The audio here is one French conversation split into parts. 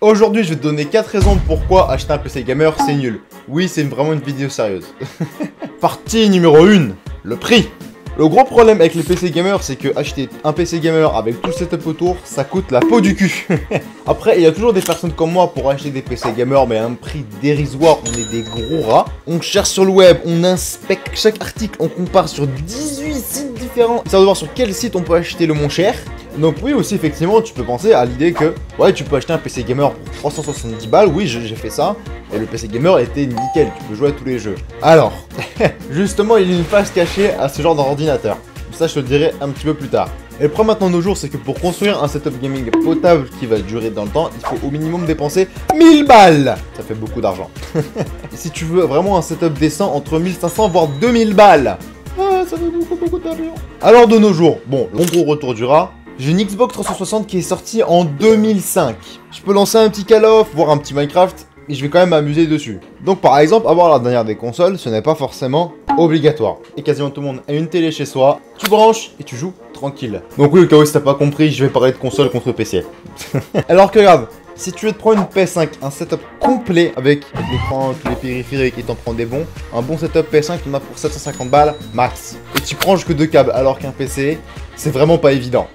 Aujourd'hui, je vais te donner 4 raisons de pourquoi acheter un PC gamer, c'est nul. Oui, c'est vraiment une vidéo sérieuse. Partie numéro 1, le prix. Le gros problème avec les PC gamers, c'est que acheter un PC gamer avec tout le setup autour, ça coûte la peau du cul. Après, il y a toujours des personnes comme moi pour acheter des PC gamers, mais à un prix dérisoire, on est des gros rats. On cherche sur le web, on inspecte chaque article, on compare sur 18 sites différents, histoire de voir sur quel site on peut acheter le moins cher. Donc oui, aussi effectivement, tu peux penser à l'idée que, ouais, tu peux acheter un PC gamer pour 370 balles, oui, j'ai fait ça, et le PC gamer était nickel, tu peux jouer à tous les jeux. Alors, justement, il y a une face cachée à ce genre d'ordinateur. Ça, je te le dirai un petit peu plus tard. Et le problème maintenant de nos jours, c'est que pour construire un setup gaming potable qui va durer dans le temps, il faut au minimum dépenser 1000 balles. Ça fait beaucoup d'argent. Et si tu veux vraiment un setup décent, entre 1500 voire 2000 balles. Ah, ça fait beaucoup d'argent. Alors de nos jours, bon, le gros retour du rat. J'ai une Xbox 360 qui est sortie en 2005. Je peux lancer un petit Call of, voire un petit Minecraft, et je vais quand même m'amuser dessus. Donc par exemple, avoir la dernière des consoles, ce n'est pas forcément obligatoire. Et quasiment tout le monde a une télé chez soi, tu branches et tu joues tranquille. Donc oui, au cas où si t'as pas compris, je vais parler de console contre PC. Alors que regarde, si tu veux te prendre une PS5, un setup complet avec l'écran, tous les périphériques et t'en prends des bons, un bon setup PS5, tu en as pour 750 balles max. Et tu prends que 2 câbles, alors qu'un PC, c'est vraiment pas évident.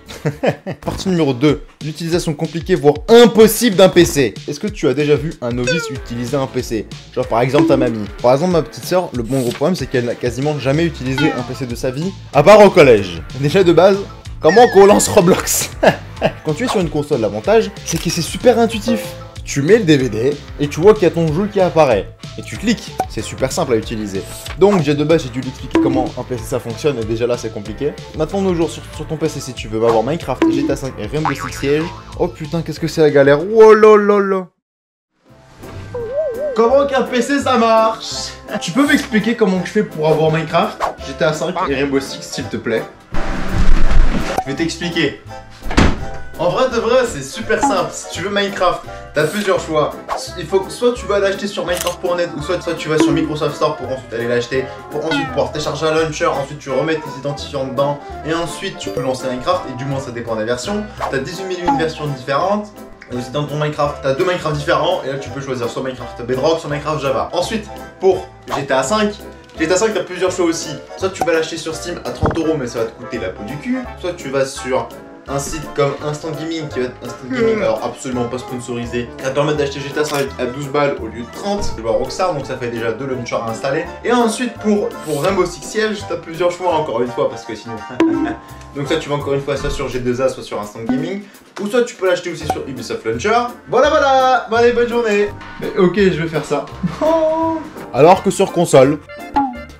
Partie numéro 2, l'utilisation compliquée voire impossible d'un PC. Est-ce que tu as déjà vu un novice utiliser un PC? Genre par exemple ta mamie. Par exemple ma petite soeur, le bon gros problème c'est qu'elle n'a quasiment jamais utilisé un PC de sa vie, à part au collège. Déjà de base, comment qu'on lance Roblox? Quand tu es sur une console, l'avantage c'est que c'est super intuitif. Tu mets le DVD et tu vois qu'il y a ton jeu qui apparaît. Et tu cliques, c'est super simple à utiliser. Donc de base j'ai dû lui expliquer comment un PC ça fonctionne et déjà là c'est compliqué. Maintenant nos jours sur ton PC si tu veux avoir Minecraft, GTA 5 et Rainbow Six Siege. Oh putain qu'est-ce que c'est la galère. Oh lololol. Comment qu'un PC ça marche? Tu peux m'expliquer comment je fais pour avoir Minecraft, GTA 5 et Rainbow Six s'il te plaît? Je vais t'expliquer. En vrai de vrai, c'est super simple. Si tu veux Minecraft, t'as plusieurs choix. Il faut que soit tu vas l'acheter sur Minecraft.net ou soit tu vas sur Microsoft Store pour ensuite aller l'acheter, pour ensuite pouvoir télécharger un launcher, ensuite tu remets tes identifiants dedans et ensuite tu peux lancer Minecraft et du moins ça dépend des versions. T'as 18 000 versions différentes. Et aussi dans ton Minecraft, t'as 2 Minecraft différents et là tu peux choisir soit Minecraft Bedrock, soit Minecraft Java. Ensuite, pour GTA 5, GTA 5 t'as plusieurs choix aussi. Soit tu vas l'acheter sur Steam à 30 € mais ça va te coûter la peau du cul. Soit tu vas sur un site comme Instant Gaming qui va être Instant Gaming, alors absolument pas sponsorisé, qui va te permettre d'acheter GTA 5 à 12 balles au lieu de 30. Je vois Rockstar, donc ça fait déjà 2 launchers à installer. Et ensuite pour Rainbow Six Siege, t'as plusieurs choix encore une fois parce que sinon. Donc ça tu vas encore une fois soit sur G2A, soit sur Instant Gaming. Ou soit tu peux l'acheter aussi sur Ubisoft Launcher. Voilà, bon, allez, bonne journée. Mais ok, je vais faire ça. Alors que sur console,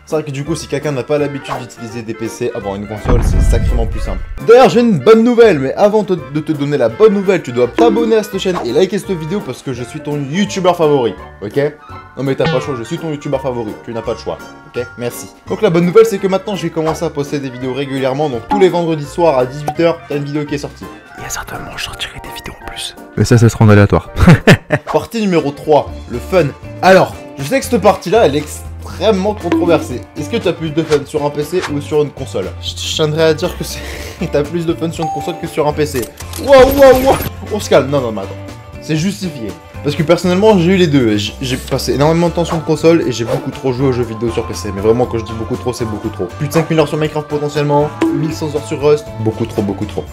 c'est vrai que du coup, si quelqu'un n'a pas l'habitude d'utiliser des PC, avoir une console, c'est sacrément plus simple. D'ailleurs, j'ai une bonne nouvelle, mais avant de te donner la bonne nouvelle, tu dois t'abonner à cette chaîne et liker cette vidéo parce que je suis ton youtubeur favori, ok? Non mais t'as pas le choix, je suis ton youtubeur favori, tu n'as pas le choix, ok? Merci. Donc la bonne nouvelle, c'est que maintenant, je vais commencer à poster des vidéos régulièrement, donc tous les vendredis soirs à 18 h, t'as une vidéo qui est sortie. Et certainement, je sortirai des vidéos en plus. Mais ça sera en aléatoire. Partie numéro 3, le fun. Alors, je sais que cette partie-là, elle est extrêmement controversée. Est-ce que tu as plus de fun sur un PC ou sur une console? Je tiendrais à dire que t'as plus de fun sur une console que sur un PC. Wow. On se calme. Non, mais attends. C'est justifié. Parce que personnellement, j'ai eu les deux. J'ai passé énormément de temps sur une console et j'ai beaucoup trop joué aux jeux vidéo sur PC. Mais vraiment, quand je dis beaucoup trop, c'est beaucoup trop. Plus de 5000 heures sur Minecraft potentiellement, 1100 heures sur Rust, beaucoup trop.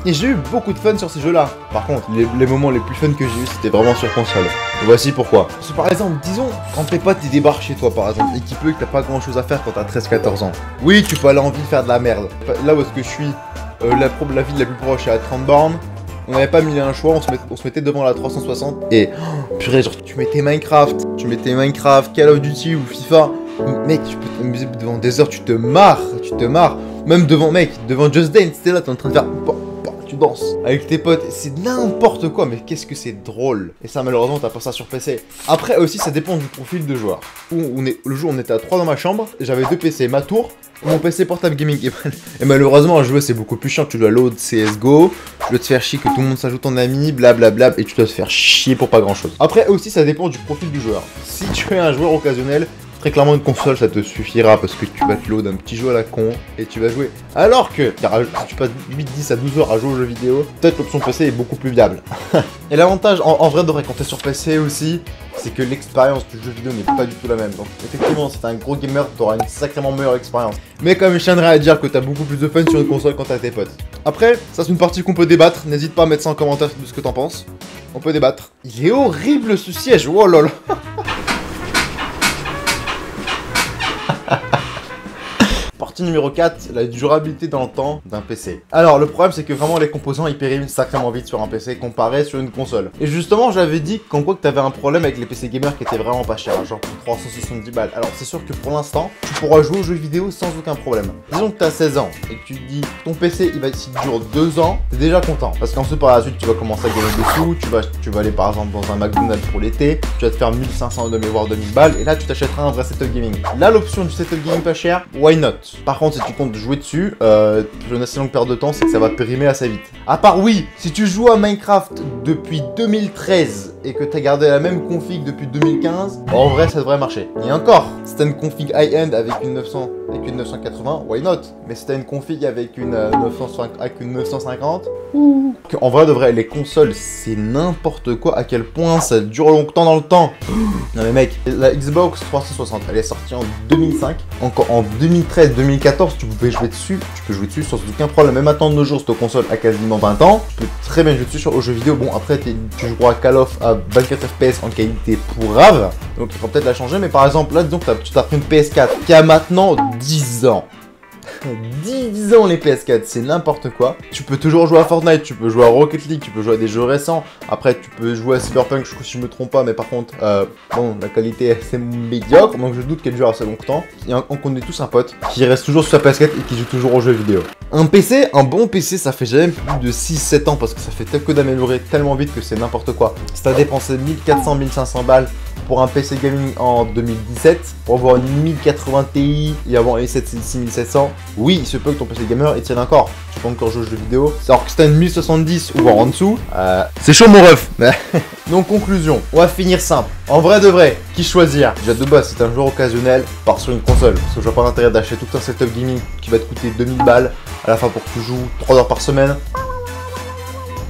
Et j'ai eu beaucoup de fun sur ces jeux-là. Par contre, les moments les plus fun que j'ai eu, c'était vraiment sur console. Et voici pourquoi. Parce que par exemple, disons, quand tes potes ils débarquent chez toi par exemple, et qu'il peut que t'as pas grand-chose à faire quand t'as 13-14 ans. Oui, tu peux aller en ville faire de la merde. Là où est-ce que je suis, la ville la plus proche est à 30 bornes. On n'avait pas mis un choix, on se mettait devant la 360 et purée, genre tu mettais Minecraft, Call of Duty ou FIFA, mec, tu peux t'amuser devant des heures, tu te marres, même devant Just Dance, t'es là, t'es en train de faire, tu danses avec tes potes, c'est n'importe quoi, mais qu'est-ce que c'est drôle. Et ça malheureusement t'as pas ça sur PC. Après aussi ça dépend du profil de joueur. Le jour on était à 3 dans ma chambre, j'avais 2 PC, ma tour, mon PC portable gaming. Et malheureusement à jouer c'est beaucoup plus chiant, tu dois load CSGO, tu dois te faire chier que tout le monde s'ajoute en ami, blablabla, et tu dois te faire chier pour pas grand chose. Après aussi ça dépend du profil du joueur. Si tu es un joueur occasionnel, Très clairement, une console, ça te suffira parce que tu vas te load un petit jeu à la con et tu vas jouer. Alors que, si tu passes 8, 10 à 12 heures à jouer aux jeux vidéo, peut-être l'option PC est beaucoup plus viable. Et l'avantage, en vrai, de vrai, quand t'es sur PC aussi, c'est que l'expérience du jeu vidéo n'est pas du tout la même. Donc, effectivement, si t'es un gros gamer, t'auras une sacrément meilleure expérience. Mais comme je tiendrai à dire que t'as beaucoup plus de fun sur une console quand t'as tes potes. Après, ça c'est une partie qu'on peut débattre. N'hésite pas à mettre ça en commentaire de ce que t'en penses. On peut débattre. Il est horrible ce siège, oh lol. Partie numéro 4, la durabilité dans le temps d'un PC. Alors le problème c'est que vraiment les composants ils périment sacrément vite sur un PC comparé sur une console. Et justement j'avais dit qu'en quoi que t'avais un problème avec les PC gamers qui étaient vraiment pas chers, genre pour 370 balles. Alors c'est sûr que pour l'instant tu pourras jouer aux jeux vidéo sans aucun problème. Disons que t'as 16 ans et que tu te dis ton PC s'il dure 2 ans, t'es déjà content. Parce qu'ensuite par la suite tu vas commencer à gagner des sous, tu vas aller par exemple dans un McDonald's pour l'été, tu vas te faire 1500 voire 2000 balles et là tu t'achèteras un vrai setup gaming. Là l'option du setup gaming pas cher, why not? Par contre, si tu comptes jouer dessus, sur une assez longue période de temps, c'est que ça va périmer assez vite. À part, oui, si tu joues à Minecraft depuis 2013 et que tu as gardé la même config depuis 2015, en vrai, ça devrait marcher. Et encore, si tu as une config high-end avec une 980, why not? Mais si tu as une config avec une 950, en vrai, de vrai, les consoles, c'est n'importe quoi à quel point ça dure longtemps dans le temps. Non mais mec, la Xbox 360, elle est sortie en 2005. Encore en 2013-2014, tu peux jouer dessus sans aucun problème. Même maintenant de nos jours, cette console a quasiment 20 ans, tu peux très bien jouer dessus aux jeux vidéo. Bon, après, tu joueras à Call of à 24 FPS en qualité pourrave, donc il faudra peut-être la changer. Mais par exemple, là, disons que tu t'as pris une PS4 qui a maintenant 10 ans. 10 ans les PS4, c'est n'importe quoi. Tu peux toujours jouer à Fortnite, tu peux jouer à Rocket League, tu peux jouer à des jeux récents. Après, tu peux jouer à Cyberpunk, je crois, si je me trompe pas, mais par contre, bon, la qualité c'est médiocre, donc je doute qu'elle dure assez longtemps. Et on connaît tous un pote qui reste toujours sur sa PS4 et qui joue toujours aux jeux vidéo. Un PC, un bon PC, ça fait jamais plus de 6-7 ans parce que ça fait que d'améliorer tellement vite que c'est n'importe quoi. Si t'as dépensé 1400-1500 balles pour un PC gaming en 2017, pour avoir une 1080 Ti et avoir une 6700, oui, il se peut que ton PC gamer il tienne encore. Tu peux encore jouer aux jeux vidéo. Alors que si t'as une 1070 ou en dessous, c'est chaud mon ref. Donc conclusion, on va finir simple. En vrai de vrai, qui choisir? Déjà de base, si t'es un joueur occasionnel, pars sur une console. Parce que je vois pas l'intérêt d'acheter tout un setup gaming qui va te coûter 2000 balles à la fin pour que tu joues 3 heures par semaine.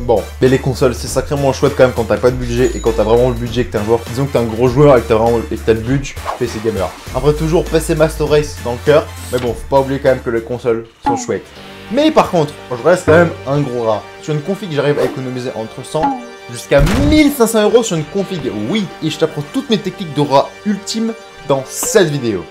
Bon, mais les consoles c'est sacrément chouette quand même quand t'as pas de budget et quand t'as vraiment le budget, que t'es un joueur, disons que t'es un gros joueur et que t'as le budget, PC gamer. Après toujours PC Master Race dans le cœur, mais bon, faut pas oublier quand même que les consoles sont chouettes. Mais par contre, je reste quand même un gros rat. Sur une config, j'arrive à économiser entre 100 jusqu'à 1500 € sur une config, oui, et je t'apprends toutes mes techniques de rat ultime dans cette vidéo.